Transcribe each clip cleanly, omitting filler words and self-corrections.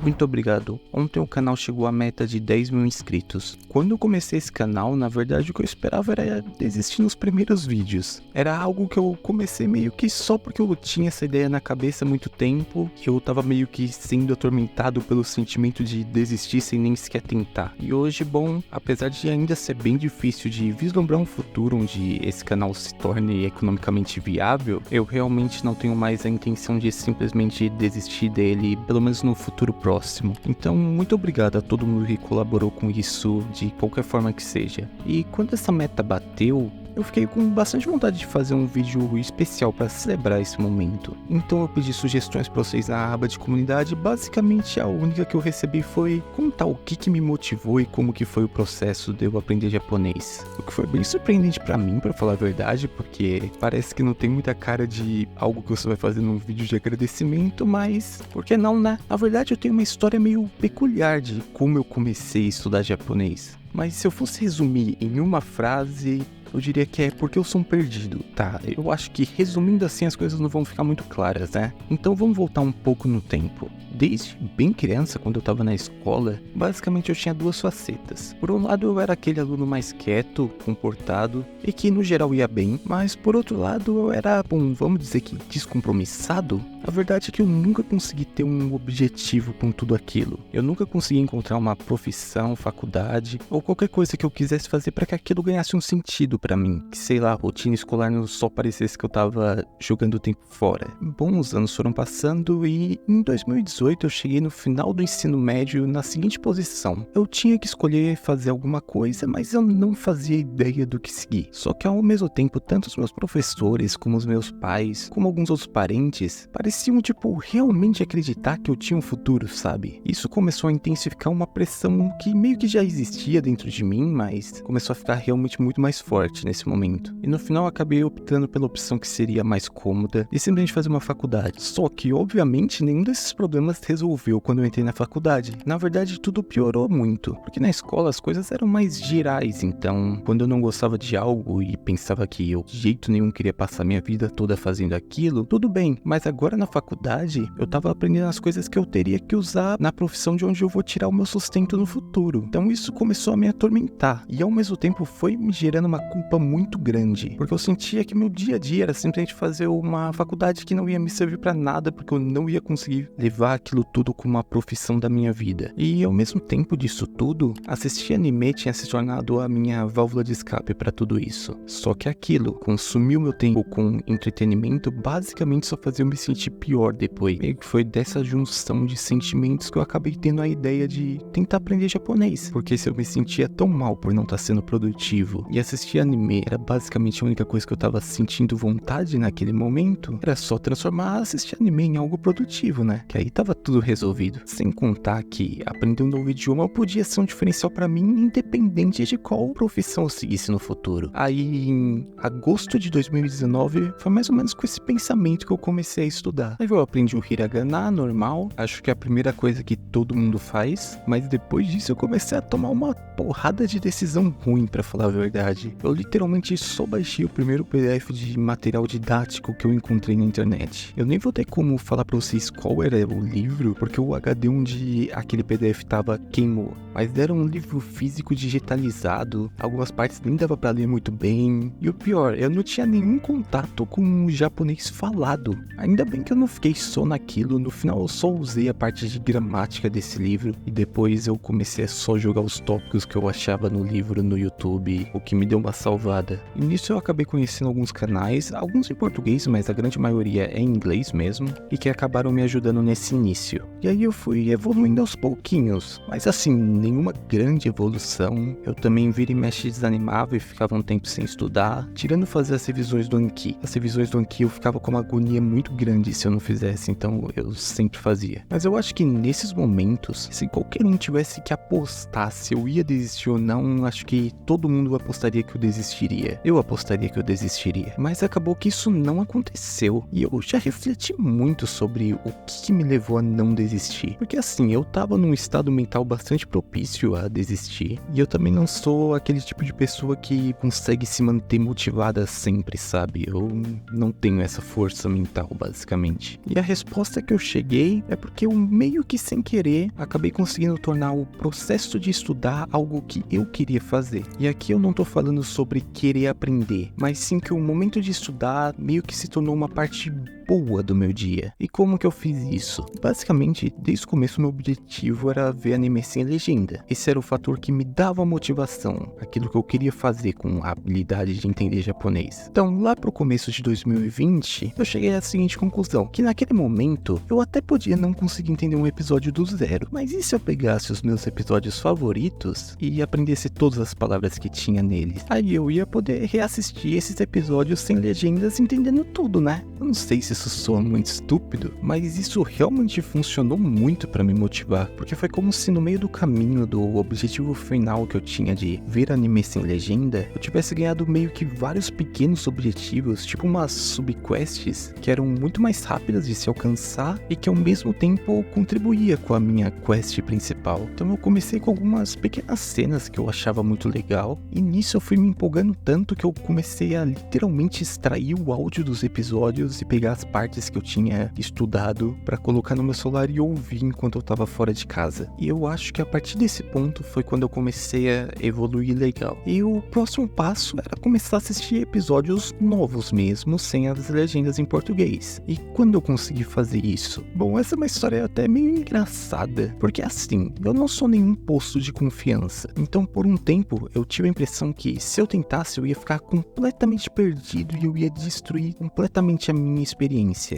Muito obrigado. Ontem o canal chegou à meta de 10 mil inscritos. Quando eu comecei esse canal, na verdade o que eu esperava era desistir nos primeiros vídeos. Era algo que eu comecei meio que só porque eu tinha essa ideia na cabeça há muito tempo. Eu tava meio que sendo atormentado pelo sentimento de desistir sem nem sequer tentar. E hoje, bom, apesar de ainda ser bem difícil de vislumbrar um futuro onde esse canal se torne economicamente viável, eu realmente não tenho mais a intenção de simplesmente desistir dele, pelo menos no futuro próximo. Então, muito obrigado a todo mundo que colaborou com isso, de qualquer forma que seja. E quando essa meta bateu, eu fiquei com bastante vontade de fazer um vídeo especial para celebrar esse momento. Então eu pedi sugestões para vocês na aba de comunidade. Basicamente a única que eu recebi foi contar o que me motivou e como que foi o processo de eu aprender japonês. O que foi bem surpreendente para mim, para falar a verdade, porque parece que não tem muita cara de algo que você vai fazer num vídeo de agradecimento, mas por que não, né? Na verdade eu tenho uma história meio peculiar de como eu comecei a estudar japonês. Mas se eu fosse resumir em uma frase, eu diria que é porque eu sou um perdido, tá? Eu acho que resumindo assim as coisas não vão ficar muito claras, né? Então vamos voltar um pouco no tempo. Desde bem criança, quando eu tava na escola, basicamente eu tinha duas facetas. Por um lado eu era aquele aluno mais quieto, comportado e que no geral ia bem, mas por outro lado eu era, bom, vamos dizer que descompromissado. A verdade é que eu nunca consegui ter um objetivo com tudo aquilo. Eu nunca consegui encontrar uma profissão, faculdade ou qualquer coisa que eu quisesse fazer para que aquilo ganhasse um sentido para mim. Que sei lá, a rotina escolar não só parecesse que eu tava jogando o tempo fora. Bom, os anos foram passando e em 2018 eu cheguei no final do ensino médio na seguinte posição. Eu tinha que escolher fazer alguma coisa, mas eu não fazia ideia do que seguir. Só que ao mesmo tempo, tanto os meus professores, como os meus pais, como alguns outros parentes, pareciam realmente acreditar que eu tinha um futuro, sabe? Isso começou a intensificar uma pressão que meio que já existia dentro de mim, mas começou a ficar realmente muito mais forte nesse momento. E no final eu acabei optando pela opção que seria mais cômoda e simplesmente fazer uma faculdade. Só que, obviamente, nenhum desses problemas resolveu quando eu entrei na faculdade. Na verdade, tudo piorou muito, porque na escola as coisas eram mais gerais, então, quando eu não gostava de algo e pensava que eu de jeito nenhum queria passar minha vida toda fazendo aquilo, tudo bem, mas agora na faculdade, eu tava aprendendo as coisas que eu teria que usar na profissão de onde eu vou tirar o meu sustento no futuro. Então isso começou a me atormentar, e ao mesmo tempo foi me gerando uma culpa muito grande, porque eu sentia que meu dia a dia era simplesmente fazer uma faculdade que não ia me servir pra nada, porque eu não ia conseguir levar aquilo tudo como uma profissão da minha vida. E ao mesmo tempo disso tudo, assistir anime tinha se tornado a minha válvula de escape pra tudo isso. Só que aquilo consumiu meu tempo com entretenimento, basicamente só fazia eu me sentir pior depois. Meio que foi dessa junção de sentimentos que eu acabei tendo a ideia de tentar aprender japonês, porque se eu me sentia tão mal por não estar sendo produtivo e assistir anime era basicamente a única coisa que eu tava sentindo vontade naquele momento, era só transformar assistir anime em algo produtivo, né? Que aí tava tudo resolvido. Sem contar que aprender um novo idioma podia ser um diferencial pra mim, independente de qual profissão eu seguisse no futuro. Aí em agosto de 2019 foi mais ou menos com esse pensamento que eu comecei a estudar. Aí eu aprendi o hiragana normal, acho que é a primeira coisa que todo mundo faz, mas depois disso eu comecei a tomar uma porrada de decisão ruim, pra falar a verdade. Eu literalmente só baixei o primeiro PDF de material didático que eu encontrei na internet. Eu nem vou ter como falar pra vocês qual era o livro, porque o HD onde aquele PDF tava queimou, mas era um livro físico digitalizado, algumas partes nem dava pra ler muito bem, e o pior, eu não tinha nenhum contato com o japonês falado. Ainda bem que eu não fiquei só naquilo, no final eu só usei a parte de gramática desse livro e depois eu comecei a só jogar os tópicos que eu achava no livro no YouTube, o que me deu uma salvada. E nisso eu acabei conhecendo alguns canais, alguns em português, mas a grande maioria é em inglês mesmo, e que acabaram me ajudando nesse início. E aí eu fui evoluindo aos pouquinhos, mas assim, nenhuma grande evolução. Eu também vira e mexe desanimava e ficava um tempo sem estudar, tirando fazer as revisões do Anki. As revisões do Anki eu ficava com uma agonia muito grande se eu não fizesse, então eu sempre fazia. Mas eu acho que nesses momentos, se qualquer um tivesse que apostar se eu ia desistir ou não, acho que todo mundo apostaria que eu desistiria. Eu apostaria que eu desistiria. Mas acabou que isso não aconteceu. E eu já refleti muito sobre o que me levou a não desistir. Porque assim, eu tava num estado mental bastante propício a desistir, e eu também não sou aquele tipo de pessoa que consegue se manter motivada sempre, sabe? Eu não tenho essa força mental, basicamente. E a resposta que eu cheguei é porque eu meio que sem querer acabei conseguindo tornar o processo de estudar algo que eu queria fazer. E aqui eu não tô falando sobre querer aprender, mas sim que o momento de estudar meio que se tornou uma parte boa do meu dia. E como que eu fiz isso? Basicamente, desde o começo meu objetivo era ver anime sem legenda. Esse era o fator que me dava motivação, aquilo que eu queria fazer com a habilidade de entender japonês. Então, lá pro começo de 2020, eu cheguei à seguinte conclusão, que naquele momento, eu até podia não conseguir entender um episódio do zero, mas e se eu pegasse os meus episódios favoritos e aprendesse todas as palavras que tinha neles? Aí eu ia poder reassistir esses episódios sem legendas, entendendo tudo, né? Eu não sei se isso soa muito estúpido, mas isso realmente funcionou muito pra me motivar, porque foi como se no meio do caminho do objetivo final que eu tinha de ver anime sem legenda, eu tivesse ganhado meio que vários pequenos objetivos, tipo umas subquests, que eram muito mais rápidas de se alcançar e que ao mesmo tempo contribuía com a minha quest principal. Então eu comecei com algumas pequenas cenas que eu achava muito legal, e nisso eu fui me empolgando tanto que eu comecei a literalmente extrair o áudio dos episódios e pegar as partes que eu tinha estudado pra colocar no meu celular e ouvir enquanto eu tava fora de casa. E eu acho que a partir desse ponto foi quando eu comecei a evoluir legal. E o próximo passo era começar a assistir episódios novos mesmo, sem as legendas em português. E quando eu consegui fazer isso? Bom, essa é uma história até meio engraçada, porque assim, eu não sou nenhum posto de confiança. Então por um tempo eu tive a impressão que se eu tentasse eu ia ficar completamente perdido e eu ia destruir completamente a minha experiência.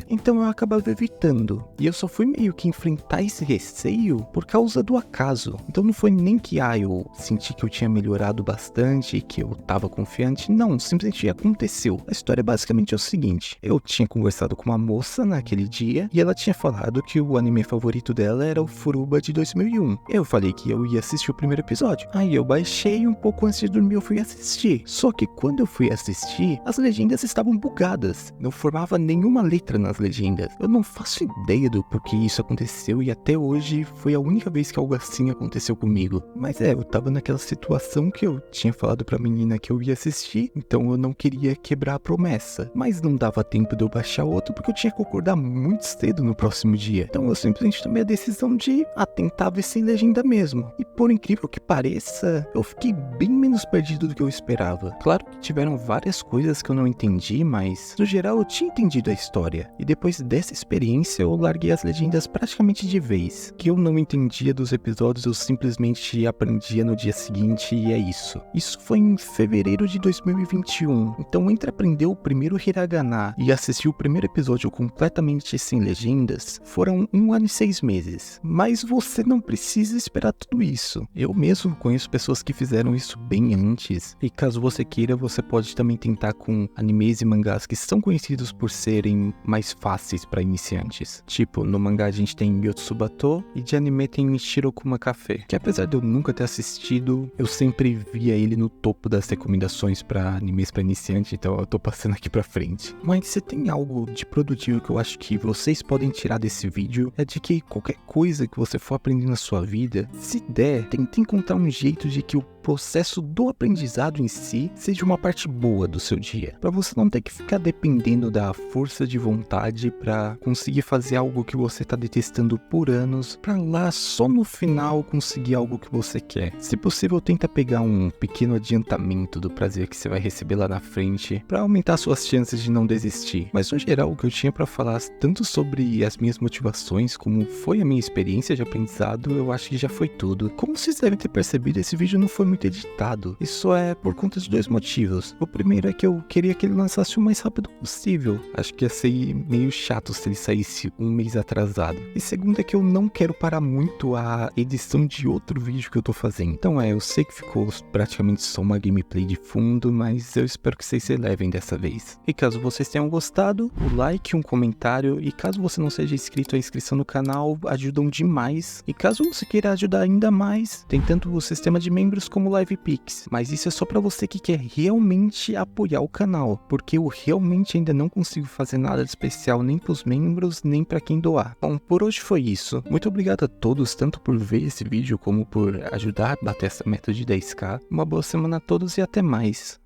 Então eu acabava evitando. E eu só fui meio que enfrentar esse receio por causa do acaso. Então não foi nem que eu senti que eu tinha melhorado bastante e que eu tava confiante. Não, simplesmente aconteceu. A história basicamente é o seguinte. Eu tinha conversado com uma moça naquele dia e ela tinha falado que o anime favorito dela era o Furuba de 2001. Eu falei que eu ia assistir o primeiro episódio. Aí eu baixei um pouco antes de dormir, eu fui assistir. Só que quando eu fui assistir, as legendas estavam bugadas. Não formava nenhuma letra nas legendas. Eu não faço ideia do porquê isso aconteceu e até hoje foi a única vez que algo assim aconteceu comigo. Mas eu tava naquela situação que eu tinha falado pra menina que eu ia assistir, então eu não queria quebrar a promessa. Mas não dava tempo de eu baixar outro porque eu tinha que acordar muito cedo no próximo dia. Então eu simplesmente tomei a decisão de tentar ver sem legenda mesmo. E por incrível que pareça, eu fiquei bem menos perdido do que eu esperava. Claro que tiveram várias coisas que eu não entendi, mas no geral eu tinha entendido a história. E depois dessa experiência eu larguei as legendas praticamente de vez. Que eu não entendia dos episódios, eu simplesmente aprendia no dia seguinte e é isso. Isso foi em fevereiro de 2021. Então entre aprender o primeiro hiragana e assistir o primeiro episódio completamente sem legendas, foram 1 ano e 6 meses. Mas você não precisa esperar tudo isso. Eu mesmo conheço pessoas que fizeram isso bem antes. E caso você queira, você pode também tentar com animes e mangás que são conhecidos por serem mais fáceis para iniciantes. Tipo, no mangá a gente tem Yotsubato e de anime tem Shirokuma Café, que apesar de eu nunca ter assistido, eu sempre via ele no topo das recomendações para animes para iniciante, então eu tô passando aqui pra frente. Mas se tem algo de produtivo que eu acho que vocês podem tirar desse vídeo, é de que qualquer coisa que você for aprender na sua vida, se der, tenta encontrar um jeito de que o processo do aprendizado em si seja uma parte boa do seu dia, para você não ter que ficar dependendo da força de vontade para conseguir fazer algo que você tá detestando por anos, para lá só no final conseguir algo que você quer. Se possível, tenta pegar um pequeno adiantamento do prazer que você vai receber lá na frente, para aumentar suas chances de não desistir. Mas no geral, o que eu tinha para falar tanto sobre as minhas motivações como foi a minha experiência de aprendizado, eu acho que já foi tudo. Como vocês devem ter percebido, esse vídeo não foi muito editado. Isso é por conta de 2 motivos. O primeiro é que eu queria que ele lançasse o mais rápido possível. Acho que ia ser meio chato se ele saísse 1 mês atrasado. E segundo é que eu não quero parar muito a edição de outro vídeo que eu tô fazendo. Então eu sei que ficou praticamente só uma gameplay de fundo, mas eu espero que vocês se levem dessa vez. E caso vocês tenham gostado, o like, um comentário, e caso você não seja inscrito, a inscrição no canal ajudam demais. E caso você queira ajudar ainda mais, tem tanto o sistema de membros como como LivePix, mas isso é só pra você que quer realmente apoiar o canal, porque eu realmente ainda não consigo fazer nada de especial nem pros membros, nem pra quem doar. Bom, por hoje foi isso. Muito obrigado a todos, tanto por ver esse vídeo como por ajudar a bater essa meta de 10k. Uma boa semana a todos e até mais.